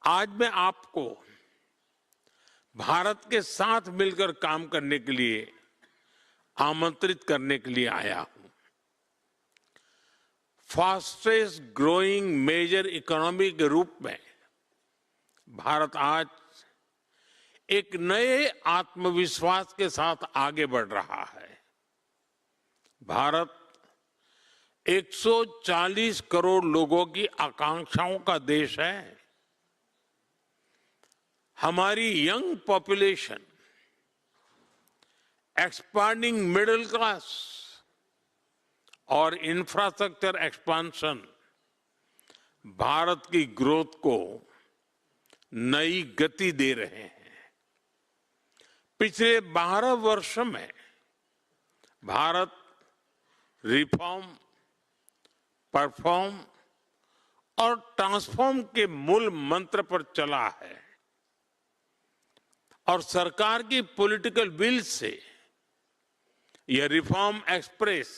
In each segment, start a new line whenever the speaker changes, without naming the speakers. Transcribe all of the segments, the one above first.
आज मैं आपको भारत के साथ मिलकर काम करने के लिए आमंत्रित करने के लिए आया हूं। फास्टेस्ट ग्रोइंग मेजर इकोनॉमी के रूप में भारत आज एक नए आत्मविश्वास के साथ आगे बढ़ रहा है। भारत 140 करोड़ लोगों की आकांक्षाओं का देश है। हमारी young population, expanding middle class और इंफ्रास्ट्रक्चर एक्सपांशन भारत की ग्रोथ को नई गति दे रहे हैं। पिछले 12 वर्षों में भारत रिफॉर्म, परफॉर्म और ट्रांसफॉर्म के मूल मंत्र पर चला है और सरकार की पॉलिटिकल विल से यह रिफॉर्म एक्सप्रेस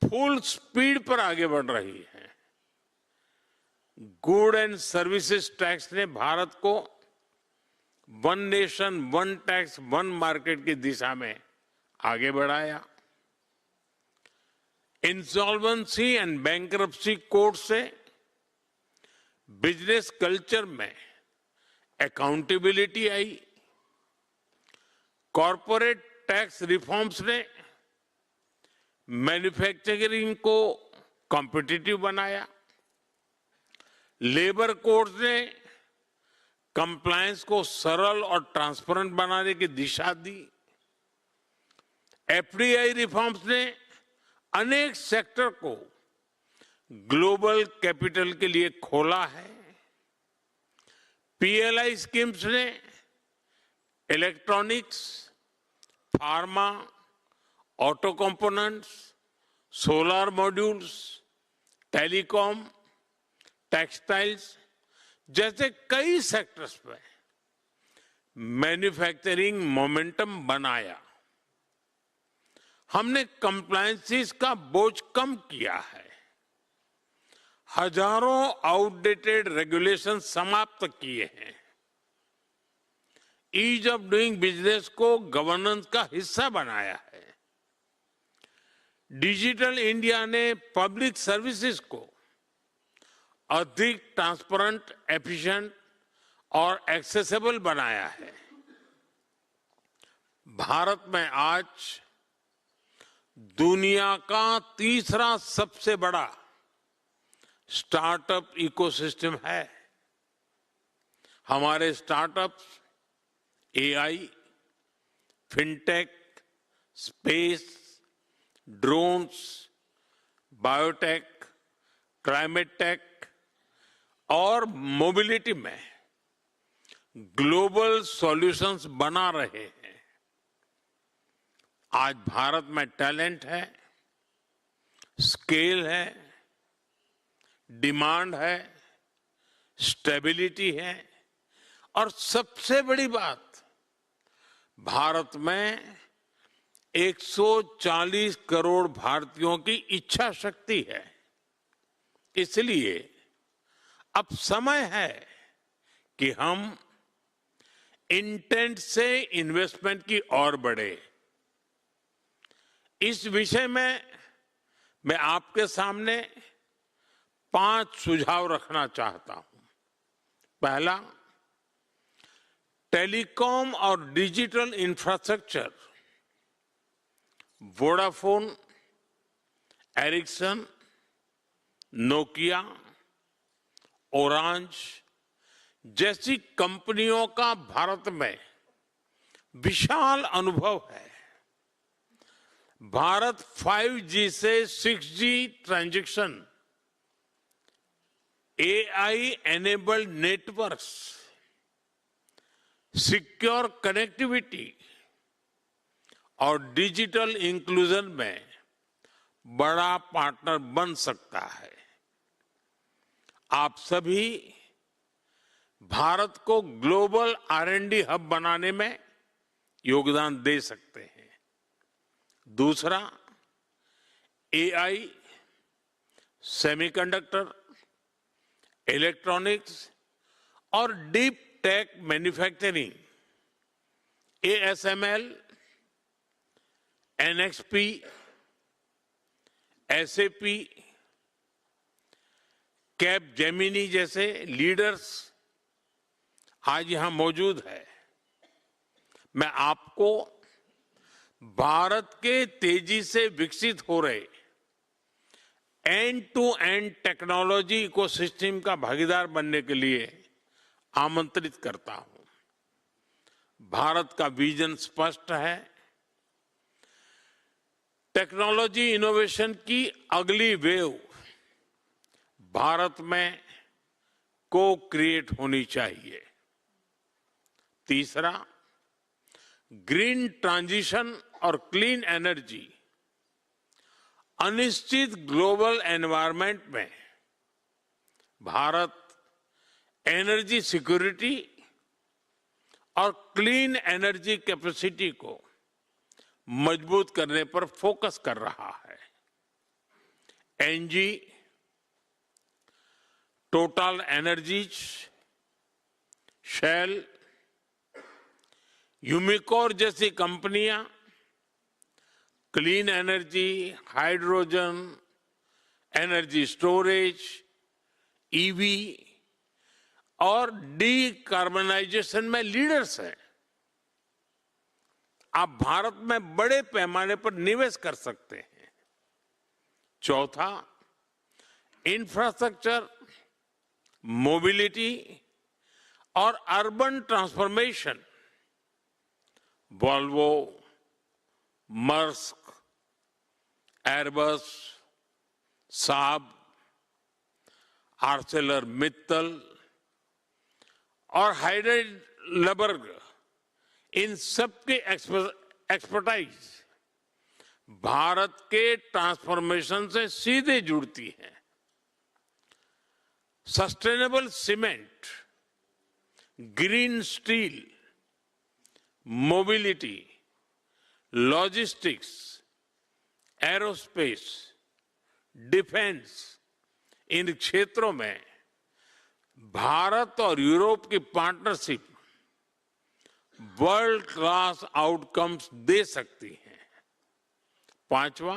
फुल स्पीड पर आगे बढ़ रही है। गुड एंड सर्विसेज टैक्स ने भारत को one nation one tax one market की दिशा में आगे बढ़ाया। इंसॉल्वेंसी एंड बैंक्रप्सी कोड से बिजनेस कल्चर में अकाउंटेबिलिटी आई। कॉरपोरेट टैक्स रिफॉर्म्स ने मैन्युफैक्चरिंग को कॉम्पिटिटिव बनाया। लेबर कोड्स ने कंप्लायंस को सरल और ट्रांसपेरेंट बनाने की दिशा दी। एफडीआई रिफॉर्म्स ने अनेक सेक्टर को ग्लोबल कैपिटल के लिए खोला है। पीएलआई स्कीम्स ने electronics, pharma, auto components, solar modules, telecom, textiles जैसे कई सेक्टर्स में मैन्युफैक्चरिंग मोमेंटम बनाया। हमने कंप्लायंसेस का बोझ कम किया है। हजारों आउटडेटेड रेगुलेशन समाप्त किए हैं। ईज ऑफ डूइंग बिजनेस को गवर्नेंस का हिस्सा बनाया है। डिजिटल इंडिया ने पब्लिक सर्विसेज को अधिक ट्रांसपेरेंट, एफिशिएंट और एक्सेसिबल बनाया है। भारत में आज दुनिया का तीसरा सबसे बड़ा स्टार्टअप इकोसिस्टम है। हमारे startups AI, fintech, space, drones, biotech, climate tech और मोबिलिटी में ग्लोबल सॉल्यूशंस बना रहे हैं। आज भारत में टैलेंट है, स्केल है, डिमांड है, स्टेबिलिटी है और सबसे बड़ी बात, भारत में 140 करोड़ भारतीयों की इच्छा शक्ति है। इसलिए अब समय है कि हम इंटेंट से इन्वेस्टमेंट की ओर बढ़े। इस विषय में मैं आपके सामने 5 सुझाव रखना चाहता हूं। पहला, टेलीकॉम और digital infrastructure, Vodafone, Ericsson, Nokia, Orange जैसी कंपनियों का भारत में विशाल अनुभव है। भारत 5G से 6G transaction, AI enabled networks, secure connectivity और डिजिटल इंक्लूजन में बड़ा पार्टनर बन सकता है। आप सभी भारत को ग्लोबल R&D हब बनाने में योगदान दे सकते हैं। दूसरा, एआई, सेमीकंडक्टर, इलेक्ट्रॉनिक्स और deep tech manufacturing, ASML, NXP, SAP, Capgemini जैसे लीडर्स आज यहां मौजूद है। मैं आपको भारत के तेजी से विकसित हो रहे end to end technology ecosystem का भागीदार बनने के लिए आमंत्रित करता हूं। भारत का विजन स्पष्ट है। टेक्नोलॉजी इनोवेशन की अगली वेव भारत में को क्रिएट होनी चाहिए। तीसरा, ग्रीन ट्रांजिशन और क्लीन एनर्जी। अनिश्चित ग्लोबल एनवायरनमेंट में भारत एनर्जी सिक्योरिटी और क्लीन एनर्जी कैपेसिटी को मजबूत करने पर फोकस कर रहा है। एनजी, टोटल एनर्जीज, शेल, यूमिकोर जैसी कंपनियां clean energy, hydrogen, energy storage, EV और डीकार्बनाइजेशन में लीडर्स हैं। आप भारत में बड़े पैमाने पर निवेश कर सकते हैं। चौथा, इंफ्रास्ट्रक्चर, मोबिलिटी और urban transformation. Volvo, Maersk, Airbus, साब, आर्सेलर मित्तल और हाइडेलबर्ग, इन सबके एक्सपर्टाइज भारत के ट्रांसफॉर्मेशन से सीधे जुड़ती है। Sustainable cement, green steel, mobility, logistics, aerospace, defence, इन क्षेत्रों में भारत और यूरोप की पार्टनरशिप वर्ल्ड क्लास आउटकम्स दे सकती है। पांचवा,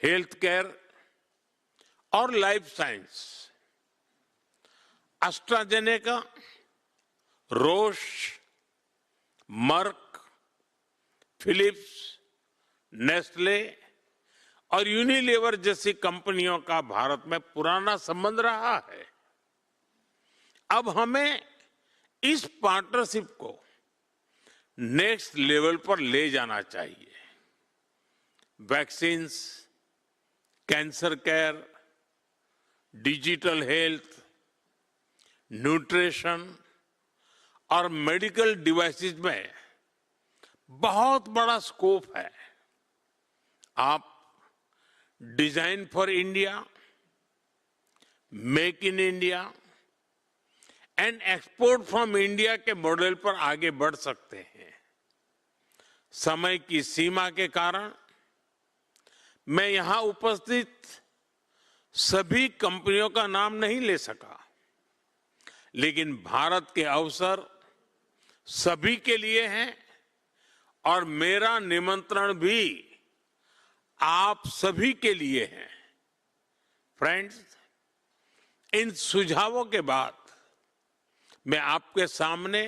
हेल्थ केयर और life science. AstraZeneca, Roche, Merck, Philips, Nestle और यूनिलीवर जैसी कंपनियों का भारत में पुराना संबंध रहा है। अब हमें इस पार्टनरशिप को नेक्स्ट लेवल पर ले जाना चाहिए। Vaccines, cancer care, digital health, nutrition और मेडिकल डिवाइसेस में बहुत बड़ा स्कोप है। आप design for India, make in India and export from India के मॉडल पर आगे बढ़ सकते हैं। समय की सीमा के कारण मैं यहां उपस्थित सभी कंपनियों का नाम नहीं ले सका, लेकिन भारत के अवसर सभी के लिए हैं और मेरा निमंत्रण भी आप सभी के लिए है। फ्रेंड्स, इन सुझावों के बाद मैं आपके सामने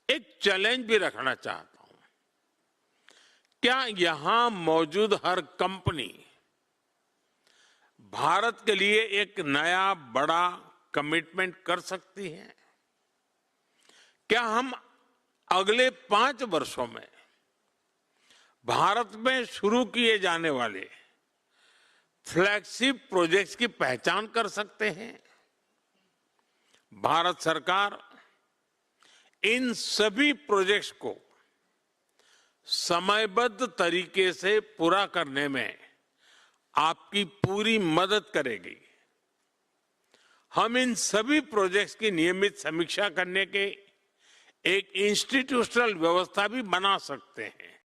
एक चैलेंज भी रखना चाहता हूं। क्या यहां मौजूद हर कंपनी भारत के लिए एक नया बड़ा कमिटमेंट कर सकती है? क्या हम अगले 5 वर्षों में भारत में शुरू किए जाने वाले फ्लैगशिप प्रोजेक्ट्स की पहचान कर सकते हैं? भारत सरकार इन सभी प्रोजेक्ट्स को समयबद्ध तरीके से पूरा करने में आपकी पूरी मदद करेगी। हम इन सभी प्रोजेक्ट्स की नियमित समीक्षा करने के एक इंस्टीट्यूशनल व्यवस्था भी बना सकते हैं।